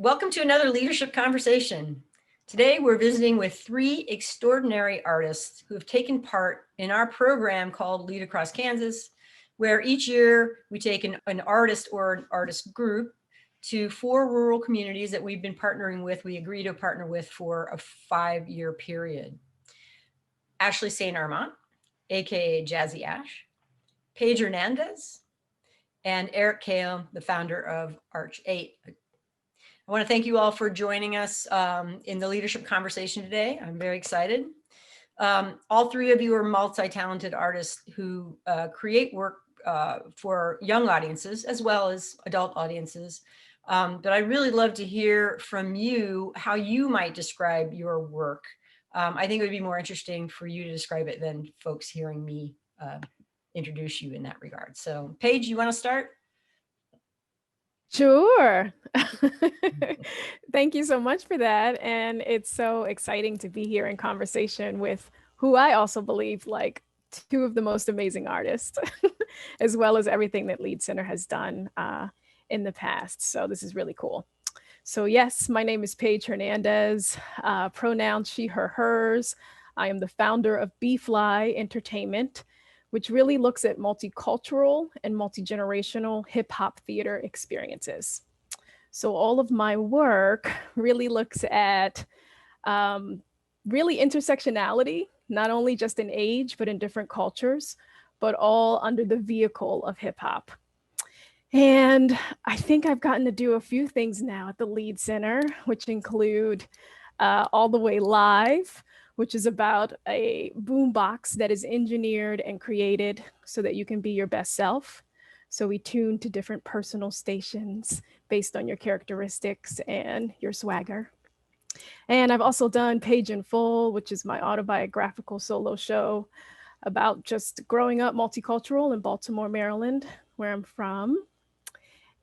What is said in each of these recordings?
Welcome to another leadership conversation. Today, we're visiting with three extraordinary artists who have taken part in our program called Lead Across Kansas, where each year we take an artist or an artist group to 4 rural communities that we've been partnering with, we agree to partner with for a 5-year period. Ashli St. Armant, AKA Jazzy Ash, Paige Hernandez, and Erik Kaiel, the founder of Arch8. I want to thank you all for joining us in the leadership conversation today. I'm very excited. All 3 of you are multi-talented artists who create work for young audiences as well as adult audiences. But I'd really love to hear from you how you might describe your work. I think it would be more interesting for you to describe it than folks hearing me introduce you in that regard. So Paige, you want to start? Sure. Thank you so much for that. And it's so exciting to be here in conversation with who I also believe like 2 of the most amazing artists, as well as everything that Lead Center has done in the past. So this is really cool. So yes, my name is Paige Hernandez, pronouns she, her, hers. I am the founder of B-Fly Entertainment, which really looks at multicultural and multi-generational hip hop theater experiences. So all of my work really looks at really intersectionality, not only just in age, but in different cultures, but all under the vehicle of hip hop. And I think I've gotten to do a few things now at the Lead Center, which include All the Way Live, which is about a boombox that is engineered and created so that you can be your best self. So we tune to different personal stations based on your characteristics and your swagger. And I've also done Paige in Full, which is my autobiographical solo show about just growing up multicultural in Baltimore, Maryland, where I'm from.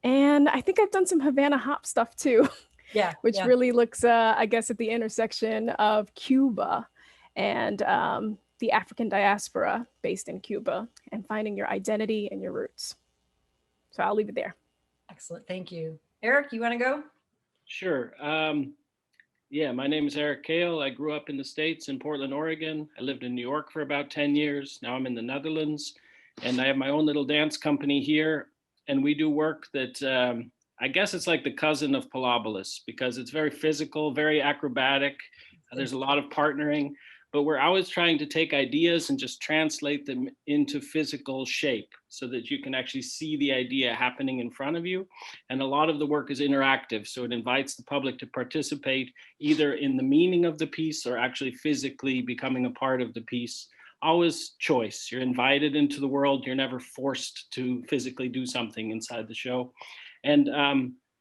And I think I've done some Havana Hop stuff too. Which really looks, I guess, at the intersection of Cuba and the African diaspora based in Cuba and finding your identity and your roots. So I'll leave it there. Excellent. Thank you. Erik, you want to go? Sure. Yeah, my name is Erik Kaiel. I grew up in the States in Portland, Oregon. I lived in New York for about 10 years. Now I'm in the Netherlands, and I have my own little dance company here. And we do work that I guess it's like the cousin of Pilobolus because it's very physical, very acrobatic. There's a lot of partnering, but we're always trying to take ideas and just translate them into physical shape so that you can actually see the idea happening in front of you. And a lot of the work is interactive. So it invites the public to participate either in the meaning of the piece or actually physically becoming a part of the piece. Always choice. You're invited into the world. You're never forced to physically do something inside the show. And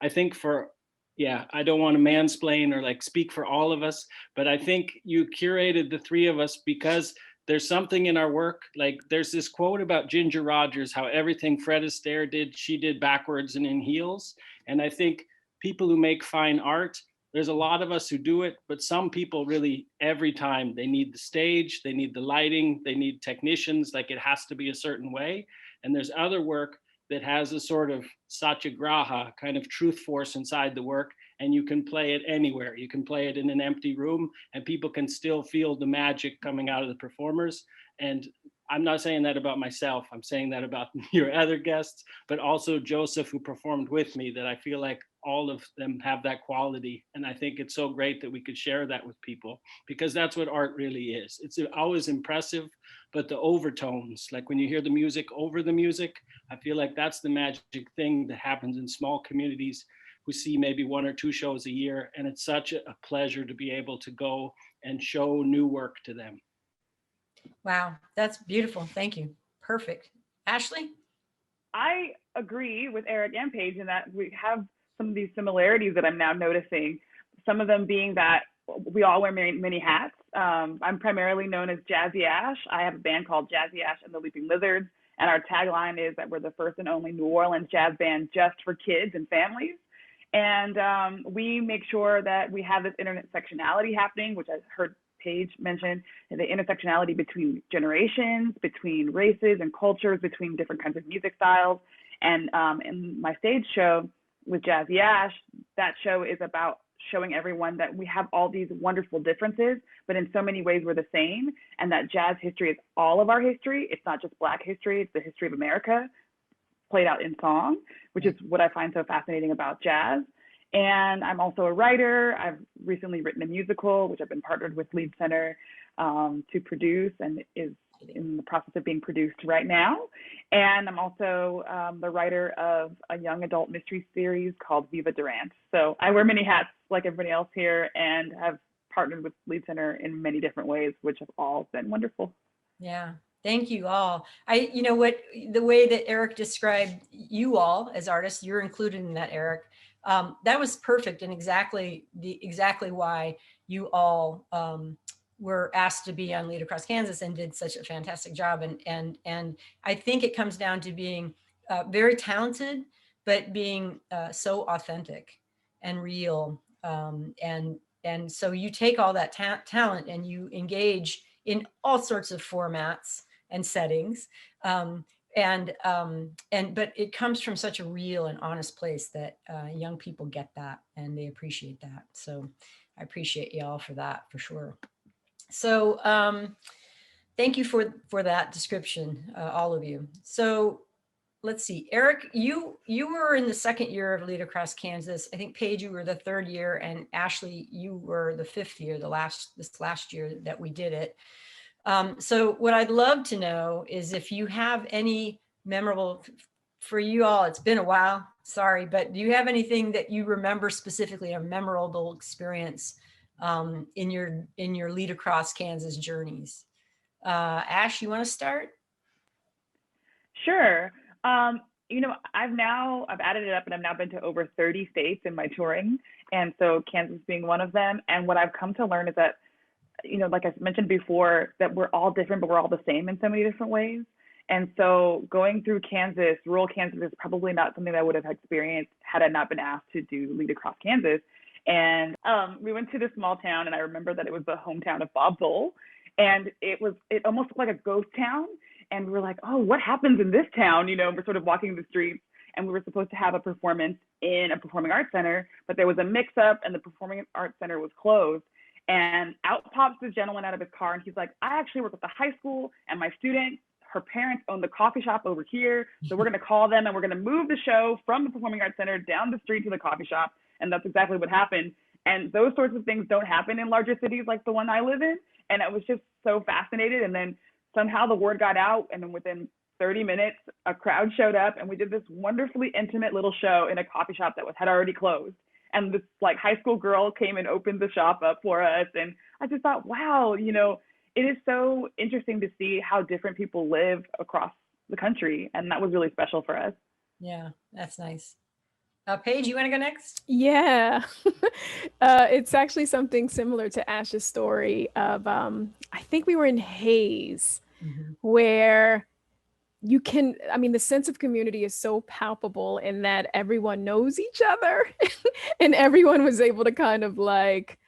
I think I don't want to mansplain or like speak for all of us, but I think you curated the 3 of us because there's something in our work. Like there's this quote about Ginger Rogers, how everything Fred Astaire did, she did backwards and in heels. And I think people who make fine art, there's a lot of us who do it, but some people really every time they need the stage, they need the lighting, they need technicians, like it has to be a certain way. And there's other work that has a sort of satyagraha kind of truth force inside the work, and you can play it anywhere. You can play it in an empty room and people can still feel the magic coming out of the performers. And I'm not saying that about myself, I'm saying that about your other guests, but also Joseph, who performed with me, that I feel like all of them have that quality. And I think it's so great that we could share that with people because that's what art really is. It's always impressive, but the overtones, like when you hear the music over the music, I feel like that's the magic thing that happens in small communities who see maybe 1 or 2 shows a year. And it's such a pleasure to be able to go and show new work to them. Wow, that's beautiful. Thank you. Perfect. Ashli? I agree with Erik and Paige in that we have some of these similarities that I'm now noticing. Some of them being that we all wear many hats. I'm primarily known as Jazzy Ash. I have a band called Jazzy Ash and the Leaping Lizards, and our tagline is that we're the first and only New Orleans jazz band just for kids and families. And we make sure that we have this intersectionality happening, which I heard Paige mention, the intersectionality between generations, between races and cultures, between different kinds of music styles. And in my stage show, with Jazz Yash, that show is about showing everyone that we have all these wonderful differences, but in so many ways we're the same, and that jazz history is all of our history. It's not just Black history, it's the history of America played out in song, which is what I find so fascinating about jazz. And I'm also a writer. I've recently written a musical, which I've been partnered with Lead Center to produce, and is in the process of being produced right now. And I'm also the writer of a young adult mystery series called Viva Durant. So I wear many hats like everybody else here, and have partnered with Lead Center in many different ways, which have all been wonderful. Yeah. Thank you all. You know what, the way that Erik described you all as artists, you're included in that, Erik. That was perfect, and exactly why you all were asked to be on Lead Across Kansas and did such a fantastic job. And I think it comes down to being very talented, but being so authentic and real. And so you take all that talent and you engage in all sorts of formats and settings. But it comes from such a real and honest place that young people get that and they appreciate that. So I appreciate y'all for that, for sure. So thank you for that description, all of you. So let's see, Erik, you were in the second year of Lead Across Kansas. I think Paige, you were the third year, and Ashli, you were the fifth year, this last year that we did it. So what I'd love to know is if you have any memorable, for you all, it's been a while, sorry, but do you have anything that you remember specifically, a memorable experience in your Lead Across Kansas journeys? Ash, you want to start? Sure. You know, I've added it up, and I've now been to over 30 states in my touring. And so Kansas being one of them. And what I've come to learn is that, you know, like I mentioned before, that we're all different, but we're all the same in so many different ways. And so going through Kansas, rural Kansas, is probably not something that I would have experienced had I not been asked to do Lead Across Kansas. And we went to this small town, and I remember that it was the hometown of Bob Dole. And it almost looked like a ghost town. And we were like, oh, what happens in this town? You know, we're sort of walking the streets, and we were supposed to have a performance in a performing arts center, but there was a mix up and the performing arts center was closed. And out pops this gentleman out of his car, and he's like, I actually work at the high school, and my student, her parents own the coffee shop over here. So we're going to call them, and we're going to move the show from the performing arts center down the street to the coffee shop. And that's exactly what happened. And those sorts of things don't happen in larger cities like the one I live in. And I was just so fascinated. And then somehow the word got out, and then within 30 minutes, a crowd showed up, and we did this wonderfully intimate little show in a coffee shop that had already closed. And this like high school girl came and opened the shop up for us. And I just thought, wow, you know, it is so interesting to see how different people live across the country. And that was really special for us. Yeah, that's nice. Paige, you want to go next? Yeah, it's actually something similar to Ash's story of, I think we were in Hayes, where the sense of community is so palpable in that everyone knows each other and everyone was able to kind of like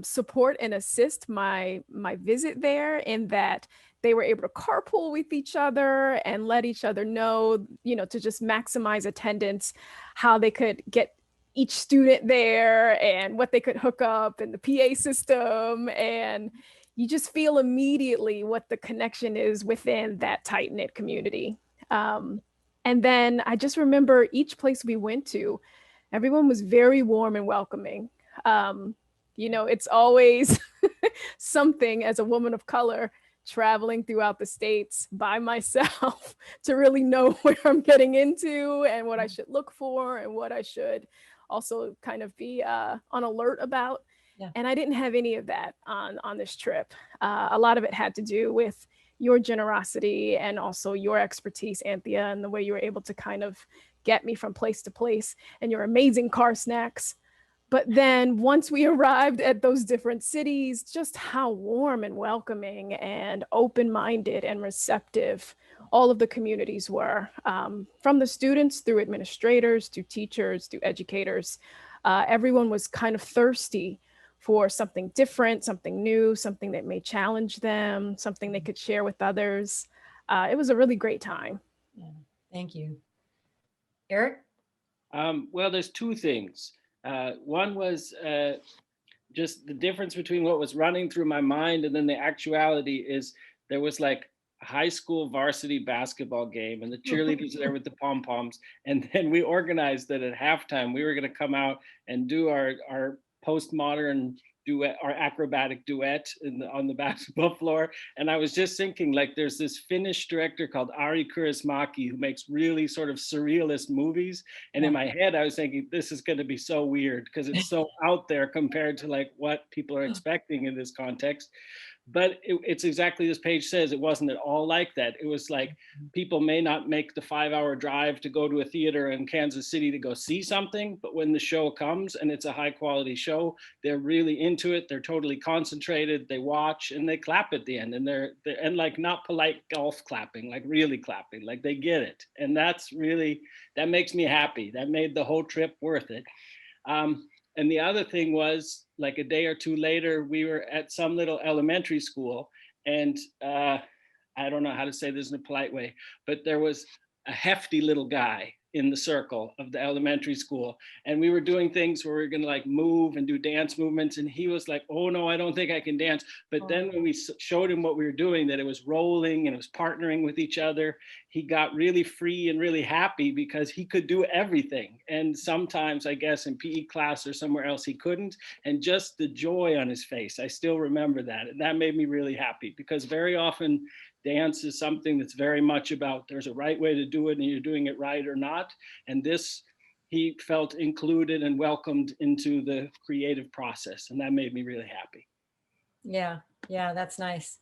support and assist my visit there, in that they were able to carpool with each other and let each other know, you know, to just maximize attendance, how they could get each student there and what they could hook up in the PA system. And you just feel immediately what the connection is within that tight-knit community. And then I just remember each place we went to, everyone was very warm and welcoming. You know, it's always something as a woman of color traveling throughout the states by myself to really know where I'm getting into and what I should look for and what I should also kind of be on alert about. Yeah. And I didn't have any of that on this trip. A lot of it had to do with your generosity and also your expertise, Anthea, and the way you were able to kind of get me from place to place, and your amazing car snacks. But then once we arrived at those different cities, just how warm and welcoming and open-minded and receptive all of the communities were, from the students through administrators to teachers to educators. Everyone was kind of thirsty for something different, something new, something that may challenge them, something they could share with others. It was a really great time. Yeah. Thank you. Erik? Well, there's two things. One was just the difference between what was running through my mind and then the actuality is there was like a high school varsity basketball game and the cheerleaders there with the pom-poms. And then we organized that at halftime, we were going to come out and do our postmodern duet, our acrobatic duet on the basketball floor. And I was just thinking, like, there's this Finnish director called Ari Kaurismäki who makes really sort of surrealist movies. And in my head, I was thinking, this is going to be so weird because it's so out there compared to like what people are expecting in this context. But it's exactly as Paige says, it wasn't at all like that. It was like people may not make the 5-hour drive to go to a theater in Kansas City to go see something, but when the show comes and it's a high quality show, they're really into it. They're totally concentrated. They watch and they clap at the end, and they're and like not polite golf clapping, like really clapping, like they get it. And that's really, that makes me happy. That made the whole trip worth it. And the other thing was, like a day or two later, we were at some little elementary school, and I don't know how to say this in a polite way, but there was a hefty little guy in the circle of the elementary school. And we were doing things where we were going to like move and do dance movements. And he was like, oh no, I don't think I can dance. But then when we showed him what we were doing, that it was rolling and it was partnering with each other, he got really free and really happy because he could do everything. And sometimes I guess in PE class or somewhere else, he couldn't. And just the joy on his face, I still remember that. And that made me really happy because very often dance is something that's very much about there's a right way to do it and you're doing it right or not. And this, he felt included and welcomed into the creative process. And that made me really happy. Yeah, that's nice.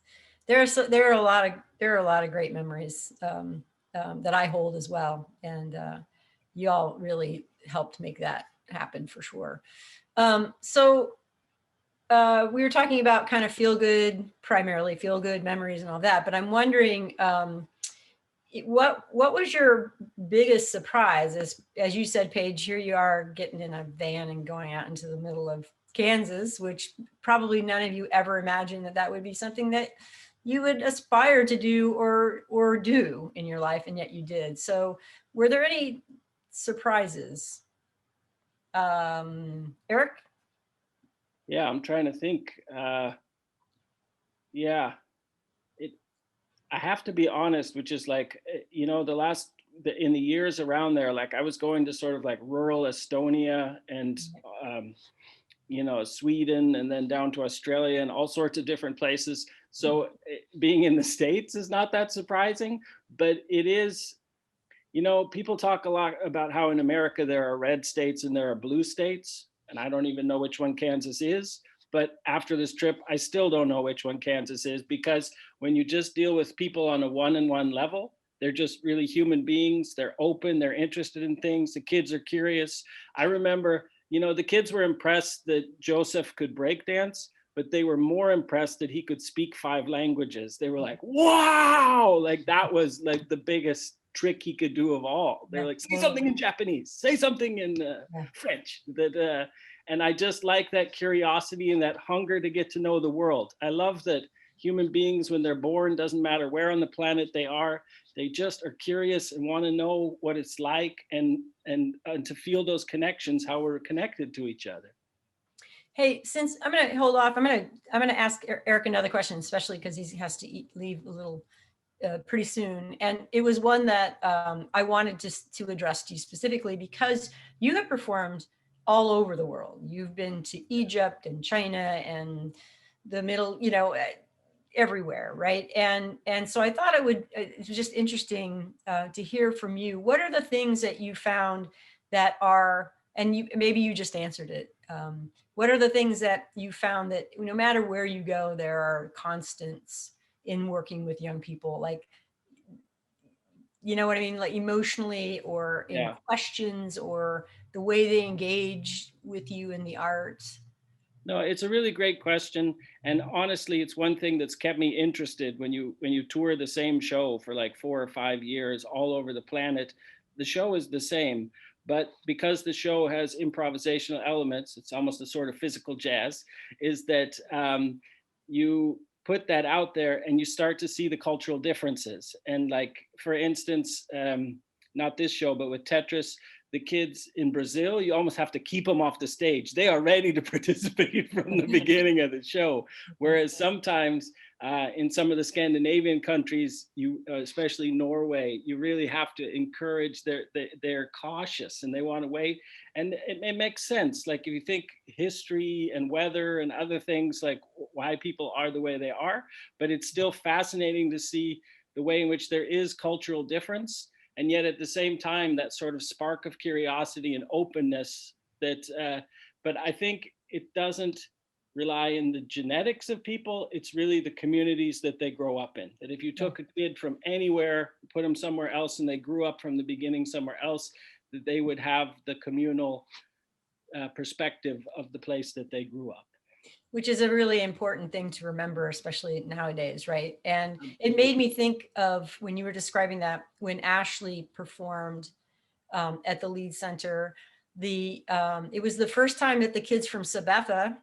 There are a lot of great memories that I hold as well. And you all really helped make that happen for sure. We were talking about kind of primarily feel good memories and all that, but I'm wondering, what was your biggest surprise? As you said, Paige, here you are getting in a van and going out into the middle of Kansas, which probably none of you ever imagined that would be something that you would aspire to do or do in your life, and yet you did. So were there any surprises? Erik? Yeah, I'm trying to think. I have to be honest, which is like, you know, in the years around there, like I was going to sort of like rural Estonia and, you know, Sweden, and then down to Australia and all sorts of different places. So being in the States is not that surprising, but it is, you know, people talk a lot about how in America there are red states and there are blue states. And I don't even know which one Kansas is. But after this trip, I still don't know which one Kansas is, because when you just deal with people on a one-on-one level, they're just really human beings. They're open, they're interested in things. The kids are curious. I remember, you know, the kids were impressed that Joseph could break dance, but they were more impressed that he could speak 5 languages. They were like, wow, like that was like the biggest trick he could do of all. They're like, say something in Japanese, say something in French. And I just like that curiosity and that hunger to get to know the world. I love that human beings, when they're born, doesn't matter where on the planet they are, they just are curious and want to know what it's like and to feel those connections, how we're connected to each other. Hey, since I'm going to hold off, I'm going to ask Erik another question, especially because he has to leave a little pretty soon. And it was one that I wanted to address to you specifically because you have performed all over the world. You've been to Egypt and China and the middle, you know, everywhere, right? And so I thought it was just interesting to hear from you. What are the things that you found that are, and maybe you just answered it. What are the things that you found that no matter where you go, there are constants in working with young people, like, you know what I mean? Like emotionally or in questions or the way they engage with you in the arts? No, it's a really great question. And honestly, it's one thing that's kept me interested when you tour the same show for like 4 or 5 years all over the planet. The show is the same, but because the show has improvisational elements, it's almost a sort of physical jazz, is that you put that out there and you start to see the cultural differences. And like, for instance, not this show, but with Tetris, the kids in Brazil, you almost have to keep them off the stage. They are ready to participate from the beginning of the show. Whereas sometimes in some of the Scandinavian countries, especially Norway, you really have to encourage they're cautious and they want to wait. And it makes sense. Like if you think history and weather and other things, like why people are the way they are, but it's still fascinating to see the way in which there is cultural difference. And yet at the same time, that sort of spark of curiosity and openness that, but I think it doesn't rely on the genetics of people. It's really the communities that they grow up in. That if you took a kid from anywhere, put them somewhere else, and they grew up from the beginning somewhere else, that they would have the communal perspective of the place that they grew up. Which is a really important thing to remember, especially nowadays, right? And it made me think of when you were describing that, when Ashli performed at the Lied Center, it was the first time that the kids from Sabetha,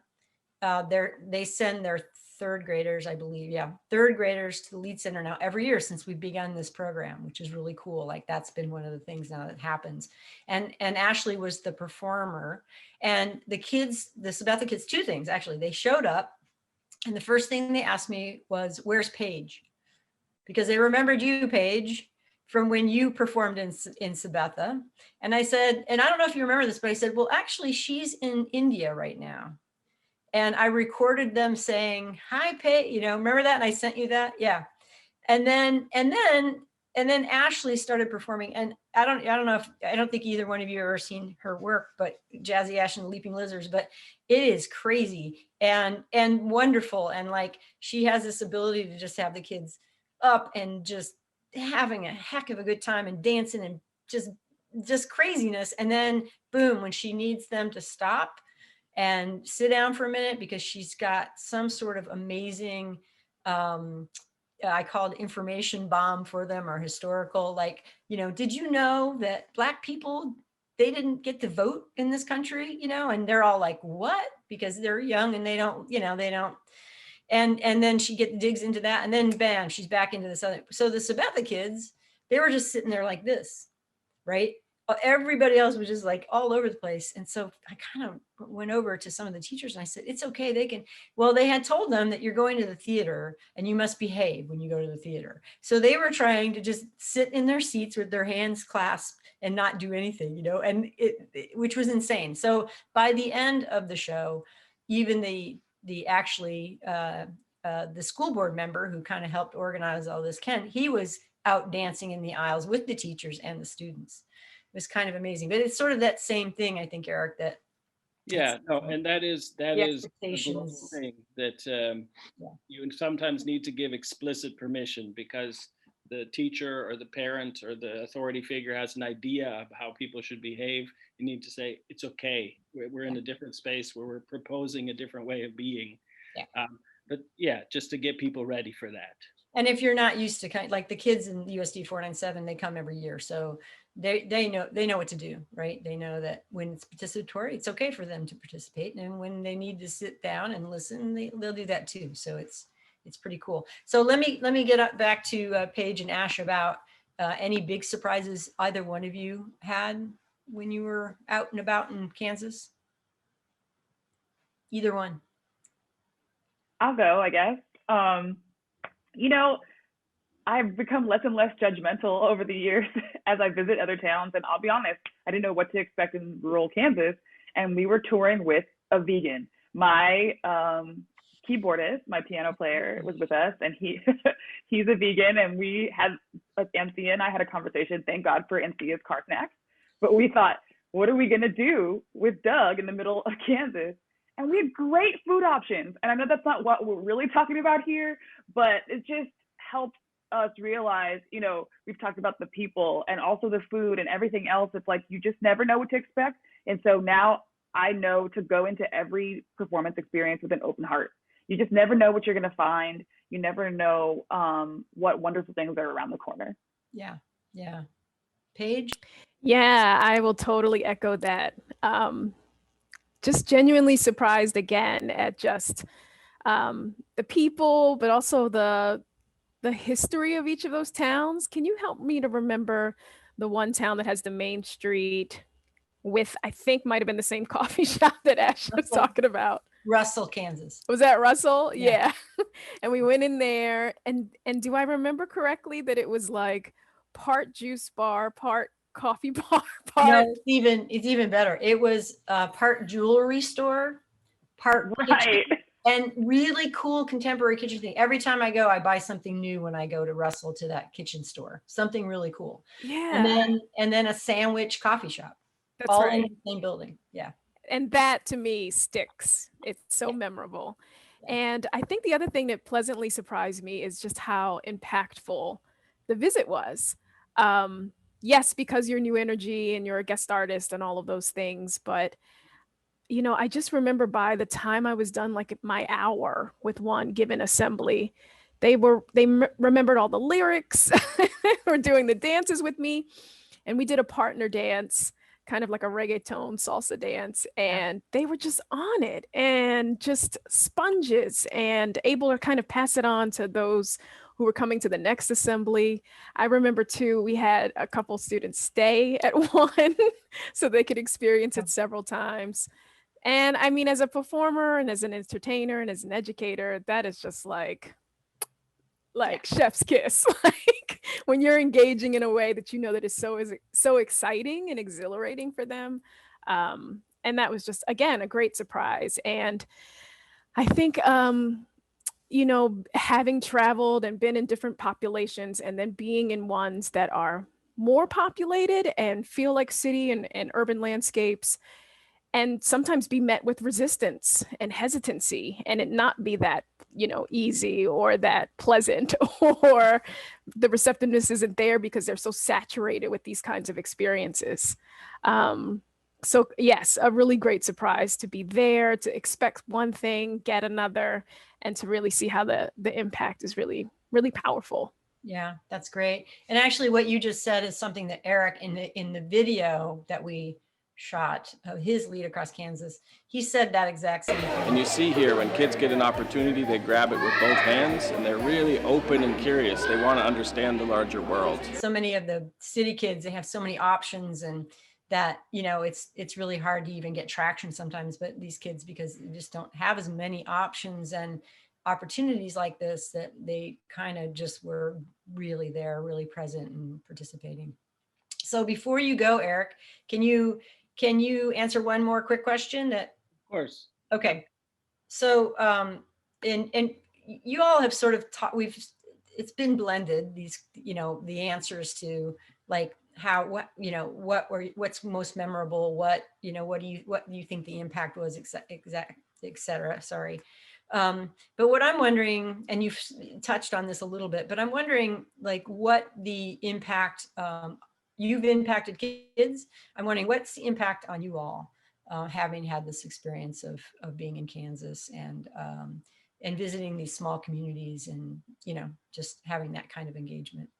they send their third graders, I believe, third graders to the Lied Center now every year since we've begun this program, which is really cool. Like that's been one of the things now that happens. And Ashli was the performer, and the kids, the Sabetha kids, two things actually. They showed up, and the first thing they asked me was, "Where's Paige?" Because they remembered you, Paige, from when you performed in Sabetha. And I said, and I don't know if you remember this, but I said, well, actually, she's in India right now. And I recorded them saying, "Hi, Paige," remember that? And I sent you that. Yeah. And then Ashli started performing. And I don't think either one of you have ever seen her work, but Jazzy Ash and the Leaping Lizards, but it is crazy and wonderful. And like, she has this ability to just have the kids up and just having a heck of a good time and dancing and just craziness. And then boom, when she needs them to stop and sit down for a minute because she's got some sort of amazing, I call it information bomb for them, or historical, like, did you know that Black people, they didn't get to vote in this country, and they're all like, what? Because they're young and they don't. And then she digs into that, and then bam, she's back into this other. So the Sabetha kids, they were just sitting there like this, right? Everybody else was just like all over the place. And so I kind of went over to some of the teachers and I said, it's okay. They had told them that you're going to the theater and you must behave when you go to the theater. So they were trying to just sit in their seats with their hands clasped and not do anything, and which was insane. So by the end of the show, even the school board member who kind of helped organize all this, Ken, he was out dancing in the aisles with the teachers and the students. It was kind of amazing, but it's sort of that same thing, I think, Erik, that and that is a global thing that you sometimes need to give explicit permission, because the teacher or the parent or the authority figure has an idea of how people should behave. You need to say, it's okay, we're in a different space where we're proposing a different way of being. But just to get people ready for that. And if you're not used to like the kids in USD 497, they come every year. So they know what to do, right? They know that when it's participatory, it's okay for them to participate. And when they need to sit down and listen, they'll do that too. So it's pretty cool. So let me get back to Paige and Ash about any big surprises either one of you had when you were out and about in Kansas. Either one. I'll go, I guess. I've become less and less judgmental over the years as I visit other towns. And I'll be honest, I didn't know what to expect in rural Kansas. And we were touring with a vegan. My keyboardist, my piano player, was with us, and he's a vegan. And we had, MC and I had a conversation. Thank God for NC's car snacks. But we thought, what are we going to do with Doug in the middle of Kansas? And we had great food options. And I know that's not what we're really talking about here, but it just helps us realize, we've talked about the people and also the food and everything else. It's like, you just never know what to expect. And so now I know to go into every performance experience with an open heart. You just never know what you're going to find. You never know what wonderful things are around the corner. Yeah. Yeah. Paige? Yeah, I will totally echo that. Just genuinely surprised again at just the people, but also the history of each of those towns. Can you help me to remember the one town that has the main street with, I think might have been the same coffee shop that Ash was talking about. Russell, Kansas. Was that Russell? Yeah. Yeah. And we went in there, and do I remember correctly that it was like part juice bar, part coffee bar, part No, it's even better. It was part jewelry store, part kitchen, Right. and really cool contemporary kitchen thing. Every time I go, I buy something new when I go to Russell, to that kitchen store. Something really cool. yeah. And then a sandwich coffee shop, That's all right. in the same building. Yeah. And that to me sticks. It's so memorable. Yeah. And I think the other thing that pleasantly surprised me is just how impactful the visit was. Yes, because you're new energy and you're a guest artist and all of those things, but I just remember by the time I was done, like my hour with one given assembly, they remembered all the lyrics, were doing the dances with me, and we did a partner dance, kind of like a reggaeton salsa dance, and they were just on it and just sponges and able to kind of pass it on to those who were coming to the next assembly. I remember too, we had a couple students stay at one so they could experience it several times. And I mean, as a performer and as an entertainer and as an educator, that is just like chef's kiss. Like when you're engaging in a way that that is so exciting and exhilarating for them. And that was just, again, a great surprise. And I think, having traveled and been in different populations and then being in ones that are more populated and feel like city and urban landscapes, and sometimes be met with resistance and hesitancy, and it not be that easy or that pleasant, or the receptiveness isn't there because they're so saturated with these kinds of experiences. So yes, a really great surprise to be there, to expect one thing, get another, and to really see how the impact is really, really powerful. Yeah, that's great. And actually what you just said is something that Erik in the video that we shot of his Lead Across Kansas, he said that exact same thing. And you see here, when kids get an opportunity, they grab it with both hands, and they're really open and curious. They want to understand the larger world. So many of the city kids, they have so many options, and that, it's really hard to even get traction sometimes. But these kids, because they just don't have as many options and opportunities like this, that they kind of just were really there, really present and participating. So before you go, Erik, can you answer one more quick question? Of course. Okay. So, and you all have sort of taught, it's been blended, these, the answers to like what's most memorable, what do you think the impact was, et cetera. Sorry. But what I'm wondering, and you've touched on this a little bit, but I'm wondering like what the impact, you've impacted kids. I'm wondering what's the impact on you all, having had this experience of being in Kansas and visiting these small communities and, just having that kind of engagement.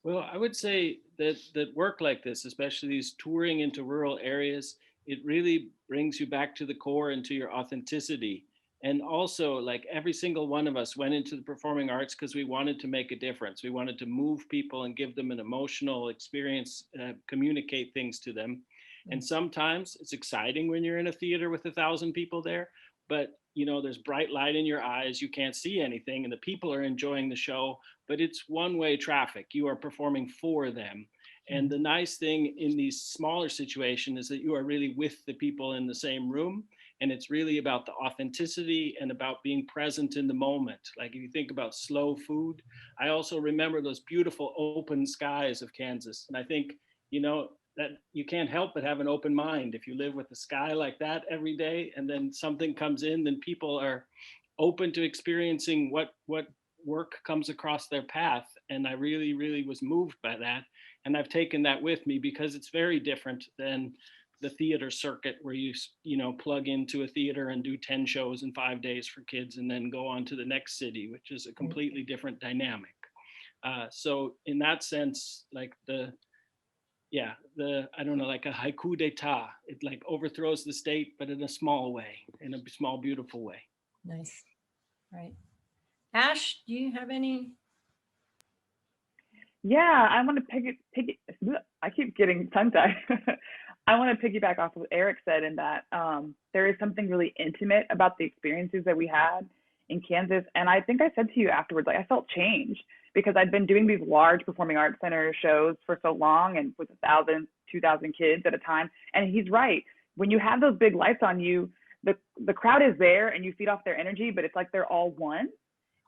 Well, I would say that work like this, especially these touring into rural areas, it really brings you back to the core and to your authenticity. And also, like, every single one of us went into the performing arts because we wanted to make a difference. We wanted to move people and give them an emotional experience, communicate things to them. And sometimes it's exciting when you're in a theater with 1,000 people there, but there's bright light in your eyes, you can't see anything, and the people are enjoying the show, but it's one-way traffic. You are performing for them. And the nice thing in these smaller situations is that you are really with the people in the same room. And it's really about the authenticity and about being present in the moment. Like if you think about slow food, I also remember those beautiful open skies of Kansas. And I think, that you can't help but have an open mind. If you live with the sky like that every day, and then something comes in, then people are open to experiencing what work comes across their path. And I really, really was moved by that. And I've taken that with me because it's very different than the theater circuit where you plug into a theater and do 10 shows in 5 days for kids and then go on to the next city, which is a completely different dynamic. So in that sense, like I don't know, like a haiku d'etat, it like overthrows the state, but in a small way, in a small, beautiful way. Nice. Right. Ash, do you have any? Yeah, I want to pick it. I keep getting tongue-tied. I want to piggyback off of what Erik said in that there is something really intimate about the experiences that we had in Kansas. And I think I said to you afterwards, like I felt change because I'd been doing these large performing arts center shows for so long and with 1,000, 2,000 kids at a time. And he's right. When you have those big lights on you, the crowd is there and you feed off their energy, but it's like they're all one.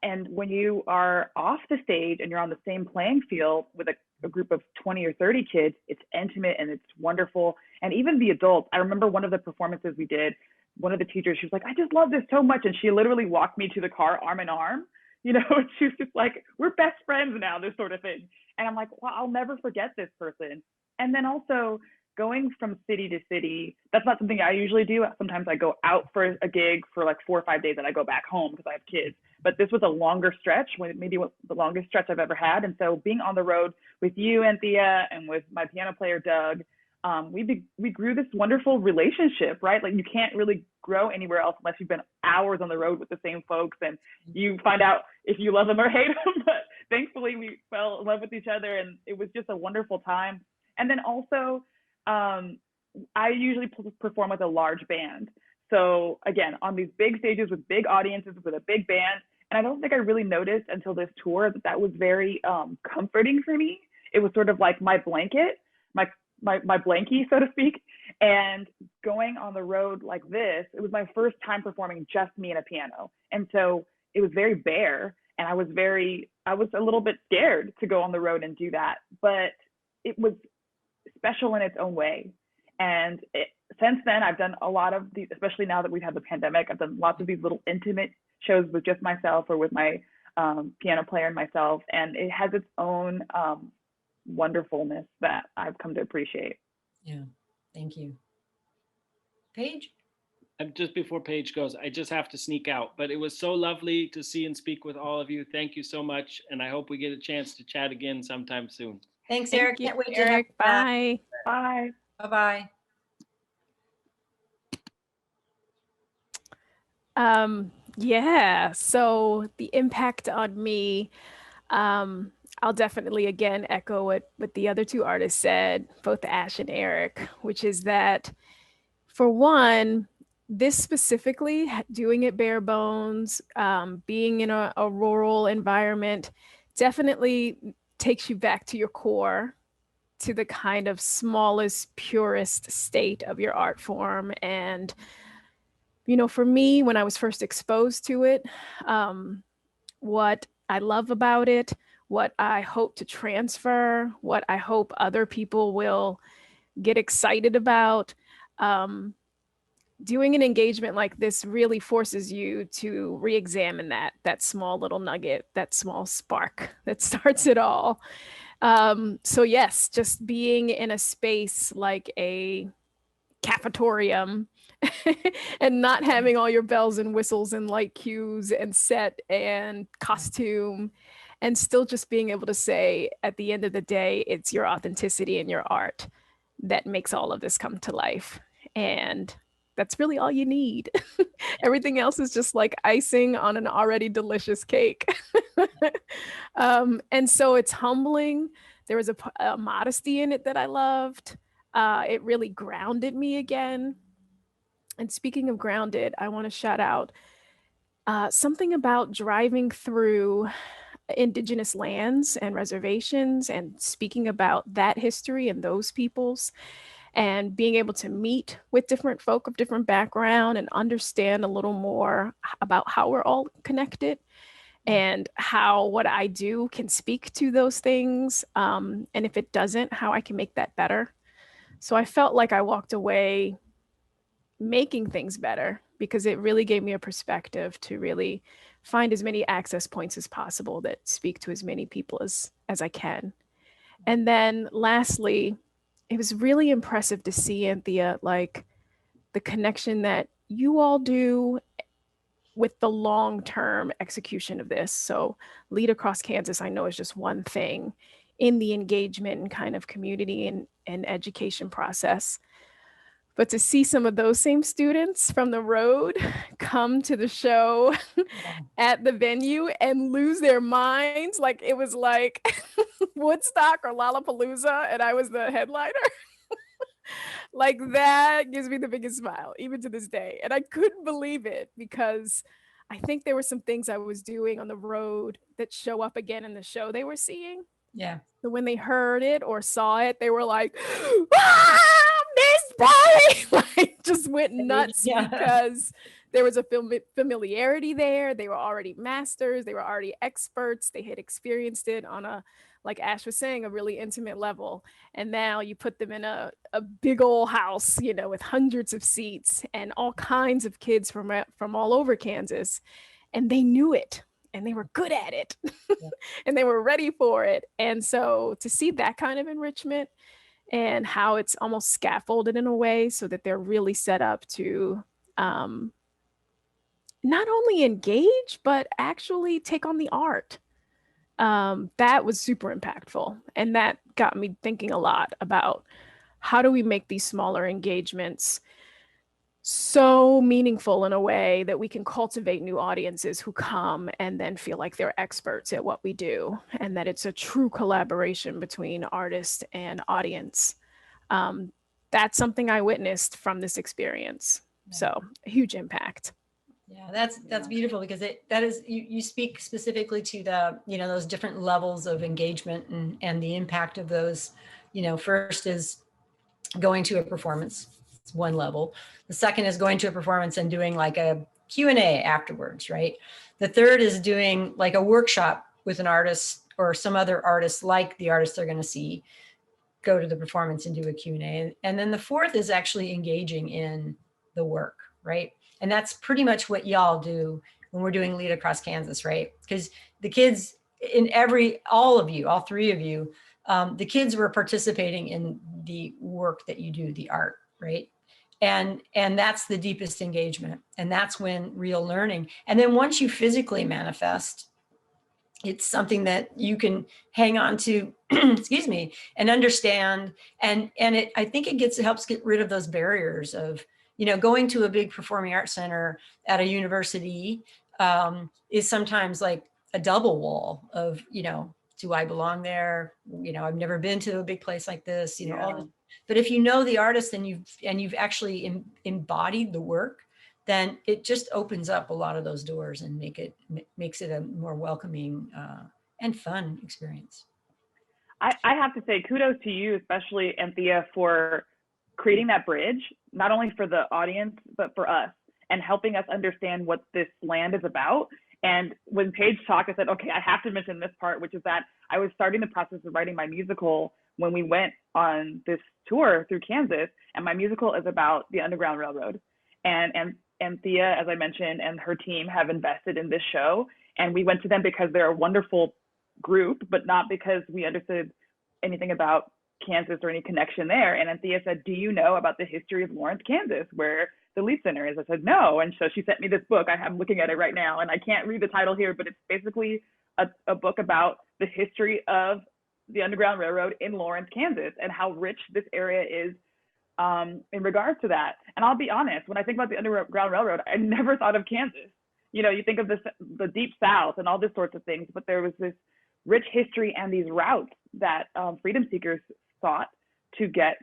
And when you are off the stage and you're on the same playing field with a group of 20 or 30 kids, it's intimate and it's wonderful. And even the adults, I remember one of the performances we did, one of the teachers, she was like, I just love this so much. And she literally walked me to the car arm in arm, you know, she was just like, we're best friends now, this sort of thing. And I'm like, well, I'll never forget this person. And then also going from city to city, that's not something I usually do. Sometimes I go out for a gig for like 4 or 5 days and I go back home because I have kids. But this was a longer stretch, maybe the longest stretch I've ever had. And so being on the road with you, Anthea, and with my piano player, Doug, we grew this wonderful relationship, right? Like you can't really grow anywhere else unless you've been hours on the road with the same folks and you find out if you love them or hate them. But thankfully we fell in love with each other and it was just a wonderful time. And then also, I usually perform with a large band. So again, on these big stages with big audiences with a big band, and I don't think I really noticed until this tour that was very comforting for me. It was sort of like my blanket, my blankie, so to speak. And going on the road like this, it was my first time performing just me and a piano. And so it was very bare, and I was a little bit scared to go on the road and do that, but it was special in its own way. And since then, I've done a lot of these, especially now that we've had the pandemic, I've done lots of these little intimate shows with just myself or with my piano player and myself. And it has its own wonderfulness that I've come to appreciate. Yeah, thank you. Paige? Just before Paige goes, I just have to sneak out, but it was so lovely to see and speak with all of you. Thank you so much. And I hope we get a chance to chat again sometime soon. Thanks, Erik. Thank you, Can't wait Erik. to have you back. Bye. Bye. Bye-bye. Yeah, so the impact on me, I'll definitely again echo what the other two artists said, both Ash and Erik, which is that for one, this specifically, doing it bare bones, being in a rural environment, definitely takes you back to your core, to the kind of smallest, purest state of your art form. And, you know, for me, when I was first exposed to it, what I love about it, what I hope to transfer, what I hope other people will get excited about, doing an engagement like this really forces you to re-examine that small little nugget, that small spark that starts it all. So yes, just being in a space like a cafetorium and not having all your bells and whistles and light cues and set and costume, and still just being able to say at the end of the day, it's your authenticity and your art that makes all of this come to life. And that's really all you need. Everything else is just like icing on an already delicious cake. And so it's humbling. There was a modesty in it that I loved. It really grounded me again. And speaking of grounded, I want to shout out something about driving through Indigenous lands and reservations and speaking about that history and those peoples, and being able to meet with different folk of different background and understand a little more about how we're all connected and how what I do can speak to those things. And if it doesn't, how I can make that better. So I felt like I walked away making things better because it really gave me a perspective to really find as many access points as possible that speak to as many people as I can. And then lastly, it was really impressive to see, Anthea, like the connection that you all do with the long-term execution of this. So Lead Across Kansas, I know, is just one thing in the engagement and kind of community and education process. But to see some of those same students from the road come to the show at the venue and lose their minds, like it was like Woodstock or Lollapalooza, and I was the headliner. Like that gives me the biggest smile, even to this day. And I couldn't believe it because I think there were some things I was doing on the road that show up again in the show they were seeing. Yeah. So when they heard it or saw it, they were like, ah, Miss Polly, like just went nuts Yeah. because there was a familiarity there. They were already masters. They were already experts. They had experienced it on a, like Ash was saying, a really intimate level. And now you put them in a big old house, you know, with hundreds of seats and all kinds of kids from all over Kansas. And they knew it and they were good at it. Yeah. And they were ready for it. And so to see that kind of enrichment and how it's almost scaffolded in a way so that they're really set up to not only engage, but actually take on the art. That was super impactful. And that got me thinking a lot about how do we make these smaller engagements so meaningful in a way that we can cultivate new audiences who come and then feel like they're experts at what we do, and that it's a true collaboration between artist and audience. That's something I witnessed from this experience. So a huge impact. Yeah, that's beautiful because that is you speak specifically to the, you know, those different levels of engagement and the impact of those. You know, first is going to a performance. It's one level. The second is going to a performance and doing like a Q&A afterwards, right? The third is doing like a workshop with an artist or some other artist like the artist they're going to see, go to the performance and do a Q&A. And then the fourth is actually engaging in the work, right? And that's pretty much what y'all do when we're doing Lead Across Kansas, right? Because the kids all three of you, the kids were participating in the work that you do, the art, right? And that's the deepest engagement. And that's when real learning. And then once you physically manifest, it's something that you can hang on to, excuse me, and understand. And I think it helps get rid of those barriers of, you know, going to a big performing arts center at a university is sometimes like a double wall of, you know, do I belong there? You know, I've never been to a big place like this, you know, all the, but if you know the artist and you've actually embodied the work, then it just opens up a lot of those doors and makes it a more welcoming and fun experience. I have to say kudos to you, especially Anthea, for creating that bridge, not only for the audience, but for us, and helping us understand what this land is about. And when Paige talked, I said, okay, I have to mention this part, which is that I was starting the process of writing my musical when we went on this tour through Kansas, and my musical is about the Underground Railroad. And Anthea, as I mentioned, and her team have invested in this show. And we went to them because they're a wonderful group, but not because we understood anything about Kansas or any connection there. And Anthea said, do you know about the history of Lawrence, Kansas, where the Lead Center is? I said, no. And so she sent me this book. I'm looking at it right now, and I can't read the title here, but it's basically a book about the history of the Underground Railroad in Lawrence, Kansas, and how rich this area is in regards to that. And I'll be honest, when I think about the Underground Railroad, I never thought of Kansas. You know, you think of the Deep South and all this sorts of things, but there was this rich history and these routes that freedom seekers sought to get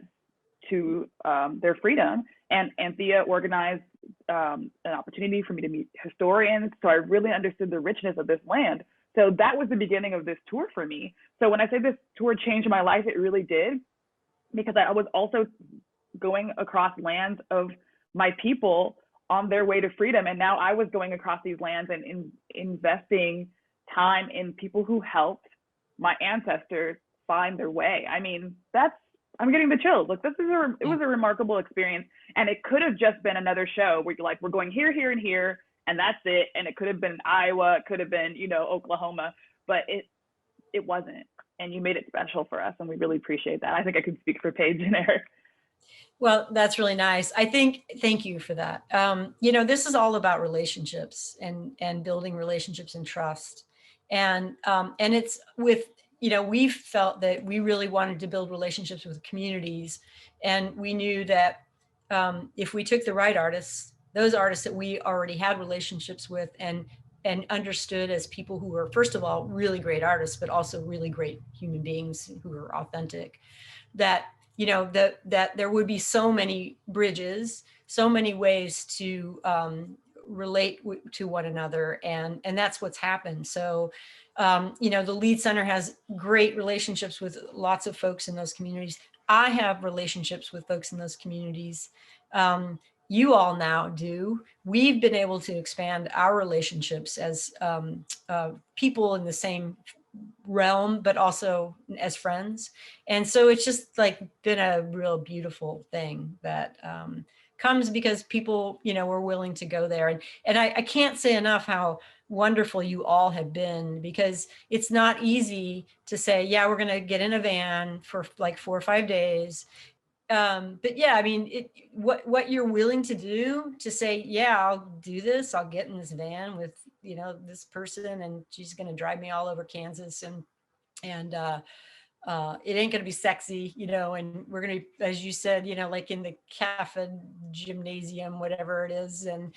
to their freedom. And Anthea organized an opportunity for me to meet historians. So I really understood the richness of this land. So that was the beginning of this tour for me. So when I say this tour changed my life, it really did, because I was also going across lands of my people on their way to freedom. And now I was going across these lands and investing time in people who helped my ancestors find their way. I mean, I'm getting the chills. Like, it was a remarkable experience. And it could have just been another show where you're like, we're going here, here, and here, and that's it. And it could have been Iowa, it could have been, you know, Oklahoma, but it wasn't. And you made it special for us, and we really appreciate that. I think I could speak for Paige and Eric. Well, that's really nice. Thank you for that. You know, this is all about relationships and building relationships and trust. And it's with, you know, we felt that we really wanted to build relationships with communities. And we knew that if we took the right artists, those artists that we already had relationships with and understood as people who were, first of all, really great artists, but also really great human beings who were authentic, that you know, that there would be so many bridges, so many ways to relate to one another, and that's what's happened. So you know, the Lead Center has great relationships with lots of folks in those communities. I have relationships with folks in those communities. You all now do. We've been able to expand our relationships as people in the same realm, but also as friends. And so it's just like been a real beautiful thing that comes because people, you know, were willing to go there. And I can't say enough how wonderful you all have been, because it's not easy to say, yeah, we're going to get in a van for like 4 or 5 days. But yeah, I mean, what you're willing to do to say, yeah, I'll do this. I'll get in this van with, you know, this person, and she's going to drive me all over Kansas, and it ain't going to be sexy, you know, and we're going to, as you said, you know, like in the cafe gymnasium, whatever it is. And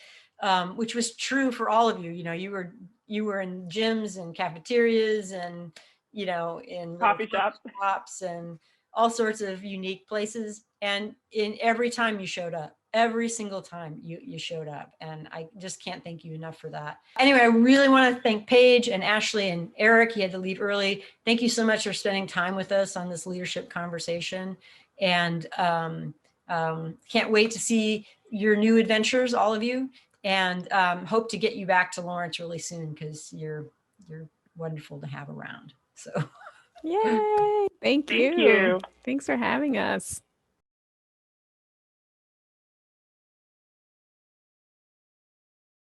which was true for all of you. You know, you were in gyms and cafeterias and, you know, in Coffee shops and all sorts of unique places. And in every time you showed up, every single time you showed up. And I just can't thank you enough for that. Anyway, I really want to thank Paige and Ashli and Erik. He had to leave early. Thank you so much for spending time with us on this leadership conversation. And can't wait to see your new adventures, all of you. And hope to get you back to Lawrence really soon, because you're wonderful to have around. So Yay. Thank you. Thank you. Thanks for having us.